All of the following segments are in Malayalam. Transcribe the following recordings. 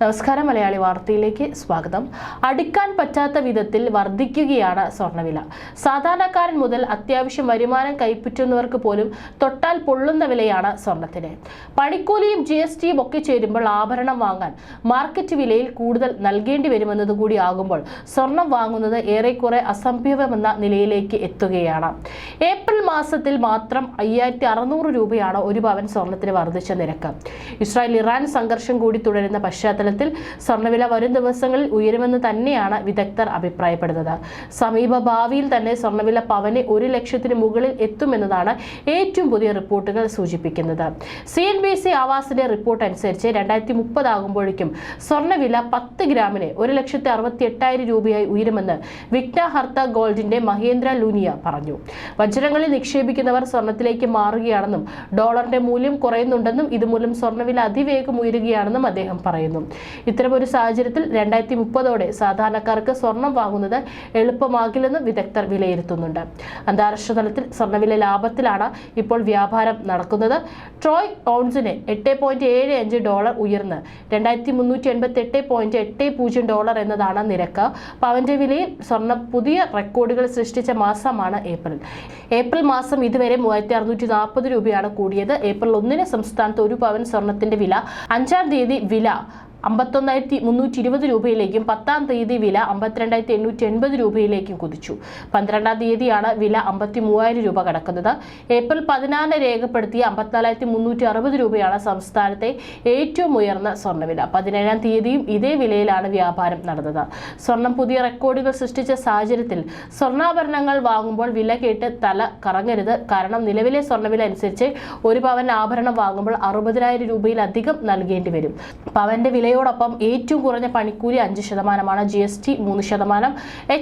നമസ്കാരം, മലയാളി വാർത്തയിലേക്ക് സ്വാഗതം. അടുക്കാൻ പറ്റാത്ത വിധത്തിൽ വർദ്ധിക്കുകയാണ് സ്വർണ്ണവില. സാധാരണക്കാരൻ മുതൽ അത്യാവശ്യം വരുമാനം കൈപ്പറ്റുന്നവർക്ക് പോലും തൊട്ടാൽ പൊള്ളുന്ന വിലയാണ് സ്വർണ്ണത്തിന്. പണിക്കൂലിയും GSTയും ഒക്കെ ചേരുമ്പോൾ ആഭരണം വാങ്ങാൻ മാർക്കറ്റ് വിലയിൽ കൂടുതൽ നൽകേണ്ടി വരുമെന്നതുകൂടി ആകുമ്പോൾ സ്വർണം വാങ്ങുന്നത് ഏറെക്കുറെ അസംഭവമെന്ന നിലയിലേക്ക് എത്തുകയാണ്. ഏപ്രിൽ മാസത്തിൽ മാത്രം 5600 രൂപയാണ് ഒരു പവൻ സ്വർണത്തിന് വർദ്ധിച്ച നിരക്ക്. ഇസ്രായേൽ-ഇറാൻ സംഘർഷം കൂടി തുടരുന്ന പശ്ചാത്തലത്തിൽ സ്വർണ്ണവില വരും ദിവസങ്ങളിൽ ഉയരുമെന്ന് തന്നെയാണ് വിദഗ്ധർ അഭിപ്രായപ്പെടുന്നത്. സമീപ ഭാവിയിൽ തന്നെ സ്വർണ്ണവില പവന് 1 ലക്ഷത്തിന് മുകളിൽ എത്തുമെന്നതാണ് ഏറ്റവും പുതിയ റിപ്പോർട്ടുകൾ സൂചിപ്പിക്കുന്നത്. CNBC ആവാസിന്റെ റിപ്പോർട്ട് അനുസരിച്ച് 2030 ആകുമ്പോഴേക്കും സ്വർണ്ണവില 10 ഗ്രാമിന് 1,68,000 രൂപയായി ഉയരുമെന്ന് വിഗ്ന ഹർത്ത ഗോൾഡിന്റെ മഹേന്ദ്ര ലൂനിയ പറഞ്ഞു. വജ്രങ്ങളിൽ നിക്ഷേപിക്കുന്നവർ സ്വർണത്തിലേക്ക് മാറുകയാണെന്നും ഡോളറിന്റെ മൂല്യം കുറയുന്നുണ്ടെന്നും ഇതുമൂലം സ്വർണ്ണവില അതിവേഗം ഉയരുകയാണെന്നും അദ്ദേഹം പറയുന്നു. ഇത്തരമൊരു സാഹചര്യത്തിൽ 2030ഓടെ സാധാരണക്കാർക്ക് സ്വർണം വാങ്ങുന്നത് എളുപ്പമാകില്ലെന്ന് വിദഗ്ധർ വിലയിരുത്തുന്നുണ്ട്. അന്താരാഷ്ട്ര തലത്തിൽ സ്വർണ്ണവില ലാഭത്തിലാണ് ഇപ്പോൾ വ്യാപാരം നടക്കുന്നത്. ട്രോയ് ഔൺസിന് $8.75 ഉയർന്ന് $2,388.80 എന്നതാണ് നിരക്ക്. പവന്റെ വിലയിൽ സ്വർണം പുതിയ റെക്കോർഡുകൾ സൃഷ്ടിച്ച മാസമാണ് ഏപ്രിൽ മാസം ഇതുവരെ 3640 രൂപയാണ് കൂടിയത്. ഏപ്രിൽ 1 സംസ്ഥാനത്ത് ഒരു പവൻ സ്വർണത്തിന്റെ വില 5-ാം തീയതി വില 51,320 രൂപയിലേക്കും 10-ാം തീയതി വില 52,880 രൂപയിലേക്കും കുതിച്ചു. 12-ാം തീയതിയാണ് വില 53,000 രൂപ കടക്കുന്നത്. ഏപ്രിൽ 16 രേഖപ്പെടുത്തിയ 54,360 രൂപയാണ് സംസ്ഥാനത്തെ ഏറ്റവും ഉയർന്ന സ്വർണ്ണവില. 17-ാം തീയതിയും ഇതേ വിലയിലാണ് വ്യാപാരം നടന്നത്. സ്വർണം പുതിയ റെക്കോർഡുകൾ സൃഷ്ടിച്ച സാഹചര്യത്തിൽ സ്വർണ്ണാഭരണങ്ങൾ വാങ്ങുമ്പോൾ വില കേട്ട് തല കറങ്ങരുത്. കാരണം നിലവിലെ സ്വർണ്ണവില അനുസരിച്ച് ഒരു പവൻ ആഭരണം വാങ്ങുമ്പോൾ 60,000 രൂപയിലധികം നൽകേണ്ടി വരും. പവന്റെ വിലയോടൊപ്പം ഏറ്റവും കുറഞ്ഞ പണിക്കൂലി 5%, GST 3%,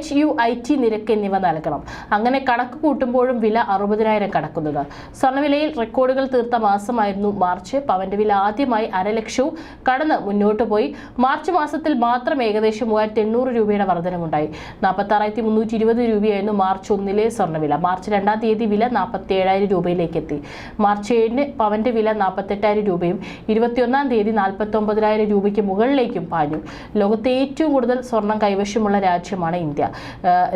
HUIT നിരക്ക് എന്നിവ നൽകണം. അങ്ങനെ കണക്ക് കൂട്ടുമ്പോഴും വില 60,000 കടക്കുന്നത്. സ്വർണ്ണവിലയിൽ റെക്കോർഡുകൾ തീർത്ത മാസമായിരുന്നു മാർച്ച്. പവന്റെ വില ആദ്യമായി 1,00,000 കടന്ന് മുന്നോട്ട് പോയി. മാർച്ച് മാസത്തിൽ മാത്രം ഏകദേശം 3,800 രൂപയുടെ വർധനമുണ്ടായി. 46,320 രൂപയായിരുന്നു മാർച്ച് 1 സ്വർണ്ണവില. മാർച്ച് 2-ാം തീയതി വില 47,000 രൂപയിലേക്ക് എത്തി. മാർച്ച് 7-ന് പവന്റെ വില 48,000 രൂപയും 21-ാം തീയതി 49,000 രൂപയ്ക്ക് മുകളിലേക്കും പാഞ്ഞു. ലോകത്തെ ഏറ്റവും കൂടുതൽ സ്വർണം കൈവശമുള്ള രാജ്യമാണ് ഇന്ത്യ.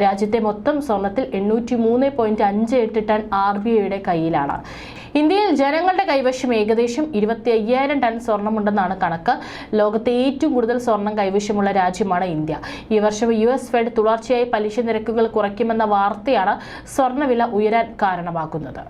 രാജ്യത്തെ മൊത്തം സ്വർണത്തിൽ 803.58 ടൺ RBIയുടെ കയ്യിലാണ്. ഇന്ത്യയിൽ ജനങ്ങളുടെ കൈവശം ഏകദേശം 25,000 ടൺ സ്വർണ്ണമുണ്ടെന്നാണ് കണക്ക്. ലോകത്തെ ഏറ്റവും കൂടുതൽ സ്വർണം കൈവശമുള്ള രാജ്യമാണ് ഇന്ത്യ. ഈ വർഷം US ഫെഡ് തുടർച്ചയായി പലിശ നിരക്കുകൾ കുറയ്ക്കുമെന്ന വാർത്തയാണ് സ്വർണ്ണവില ഉയരാൻ കാരണമാകുന്നത്.